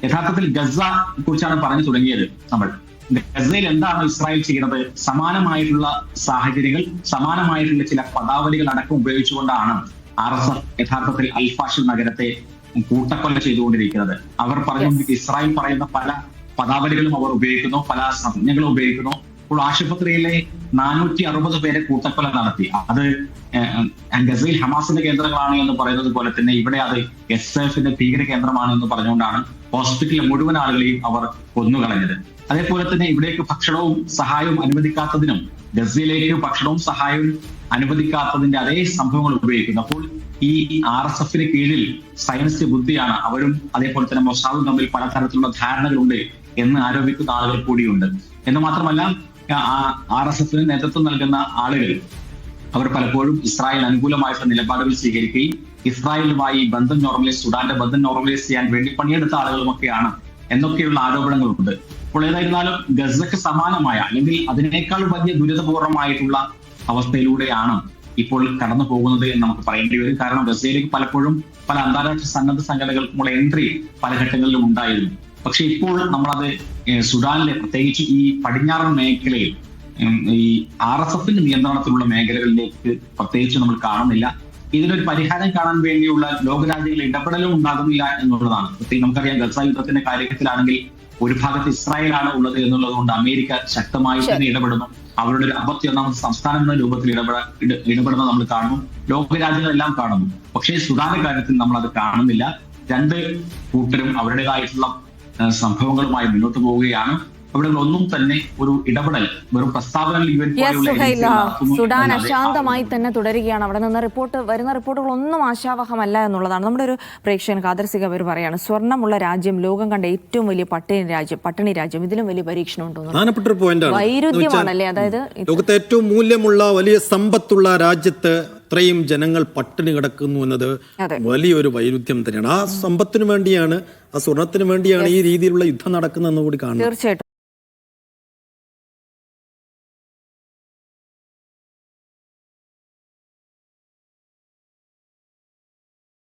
യഥാർത്ഥത്തിൽ ഗസ കുറിച്ചാണ് പറഞ്ഞു തുടങ്ങിയത്. നമ്മൾ ഗസയിൽ എന്താണ് ഇസ്രായേൽ ചെയ്യുന്നത്? സമാനമായിട്ടുള്ള സാഹചര്യങ്ങൾ, സമാനമായിട്ടുള്ള ചില പദാവലികൾ അടക്കം ഉപയോഗിച്ചുകൊണ്ടാണ് RSF യഥാർത്ഥത്തിൽ അൽഫാഷിൽ നഗരത്തെ കൂട്ടക്കൊല ചെയ്തുകൊണ്ടിരിക്കുന്നത്. അവർ പറഞ്ഞു, ഇസ്രായേൽ പറയുന്ന പല പദാവലികളും അവർ ഉപയോഗിക്കുന്നു, പല സംജ്ഞകളും ഉപയോഗിക്കുന്നു. ഇപ്പോൾ ആശുപത്രിയിലെ 460 പേരെ കൂട്ടക്കൊല നടത്തി. അത് ഗസയിൽ ഹമാസിന്റെ കേന്ദ്രങ്ങളാണ് എന്ന് പറയുന്നത് പോലെ തന്നെ ഇവിടെ അത് SF ഭീകര കേന്ദ്രമാണ് എന്ന് പറഞ്ഞുകൊണ്ടാണ് ഹോസ്പിറ്റലിലെ മുഴുവൻ ആളുകളെയും അവർ കൊന്നുകളഞ്ഞത്. അതേപോലെ തന്നെ ഇവിടേക്ക് ഭക്ഷണവും സഹായവും അനുവദിക്കാത്തതിനും, ഗസയിലേക്ക് ഭക്ഷണവും സഹായവും അനുവദിക്കാത്തതിന്റെ അതേ സംഭവങ്ങൾ ഉപയോഗിക്കുന്നു. അപ്പോൾ ഈ RSF കീഴിൽ സയൻസ് ബുദ്ധിയാണ് അവരും അതേപോലെ തന്നെ മൊസാദും തമ്മിൽ പലതരത്തിലുള്ള ധാരണകളുണ്ട് എന്ന് ആരോപിക്കുന്ന ആളുകൾ കൂടിയുണ്ട്. എന്ന് മാത്രമല്ല, RSF നേതൃത്വം നൽകുന്ന ആളുകൾ അവർ പലപ്പോഴും ഇസ്രായേൽ അനുകൂലമായിട്ടുള്ള നിലപാടുകൾ സ്വീകരിക്കുകയും ഇസ്രായേലുമായി ബന്ധം നോർമലൈസ്, സുഡാന്റെ ബന്ധം നോർമലൈസ് ചെയ്യാൻ വേണ്ടി പണിയെടുത്ത ആളുകളുമൊക്കെയാണ് എന്നൊക്കെയുള്ള ആരോപണങ്ങളുണ്ട്. അപ്പോൾ ഏതായിരുന്നാലും ഗസക്ക് സമാനമായ അല്ലെങ്കിൽ അതിനേക്കാൾ വലിയ ദുരിതപൂർണമായിട്ടുള്ള അവസ്ഥയിലൂടെയാണ് ഇപ്പോൾ കടന്നു പോകുന്നത് എന്ന് നമുക്ക് പറയേണ്ടി വരും. കാരണം ഗസയിലേക്ക് പലപ്പോഴും പല അന്താരാഷ്ട്ര സന്നദ്ധ സംഘടനകൾക്കുള്ള എൻട്രി പല ഘട്ടങ്ങളിലും ഉണ്ടായിരുന്നു. പക്ഷെ ഇപ്പോൾ നമ്മളത് സുഡാനിലെ പ്രത്യേകിച്ച് ഈ പടിഞ്ഞാറൻ മേഖലയിൽ ഈ RSF നിയന്ത്രണത്തിലുള്ള മേഖലകളിലേക്ക് പ്രത്യേകിച്ച് നമ്മൾ കാണുന്നില്ല. ഇതിനൊരു പരിഹാരം കാണാൻ വേണ്ടിയുള്ള ലോകരാജ്യങ്ങളുടെ ഇടപെടലും ഉണ്ടാകുന്നില്ല എന്നുള്ളതാണ്. പ്രത്യേകിച്ച് നമുക്കറിയാം, ഗസ യുദ്ധത്തിന്റെ കാര്യത്തിലാണെങ്കിൽ ഒരു ഭാഗത്ത് ഇസ്രായേലാണ് ഉള്ളത് എന്നുള്ളത് കൊണ്ട് അമേരിക്ക ശക്തമായി തന്നെ ഇടപെടുന്നു. അവരുടെ ഒരു 51ാമത് സംസ്ഥാനം എന്ന രൂപത്തിൽ ഇടപെടുന്നത് നമ്മൾ കാണുന്നു. ലോകരാജ്യങ്ങളെല്ലാം കാണുന്നു. പക്ഷേ സുഡാന്റെ കാര്യത്തിൽ നമ്മൾ അത് കാണുന്നില്ല. രണ്ട് കൂട്ടരും അവരുടേതായിട്ടുള്ള സംഭവങ്ങളുമായി മുന്നോട്ട് പോവുകയാണ്. അവിടെ ഒന്നും തന്നെ ഒരു ഇടപെടൽ, വെറും പ്രസ്താവനകൾ സുഡാൻ അശാന്തമായി തന്നെ തുടരുകയാണ്. അവിടെ നിന്ന് വരുന്ന റിപ്പോർട്ടുകൾ ഒന്നും ആശാവഹമല്ല എന്നുള്ളതാണ്. നമ്മുടെ ഒരു പ്രേക്ഷകൻ കാദർസിക അവർ പറയാണ്, സ്വർണ്ണമുള്ള രാജ്യം, ലോകം കണ്ട ഏറ്റവും വലിയ പട്ടിണി രാജ്യം, ഇതിലും വലിയ പരീക്ഷണം ഉണ്ടോ? വൈരുദ്ധ്യമാണല്ലേ? അതായത് ലോകത്തെ ഏറ്റവും മൂല്യമുള്ള വലിയ സമ്പത്തുള്ള രാജ്യത്ത് ഇത്രയും ജനങ്ങൾ പട്ടിണി കിടക്കുന്നു എന്നത് വലിയൊരു വൈരുദ്ധ്യം തന്നെയാണ്. ആ സമ്പത്തിനു വേണ്ടിയാണ്, ആ സ്വർണത്തിന് വേണ്ടിയാണ് ഈ രീതിയിലുള്ള യുദ്ധം നടക്കുന്നതെന്ന് കൂടി കാണുന്നത്. തീർച്ചയായിട്ടും.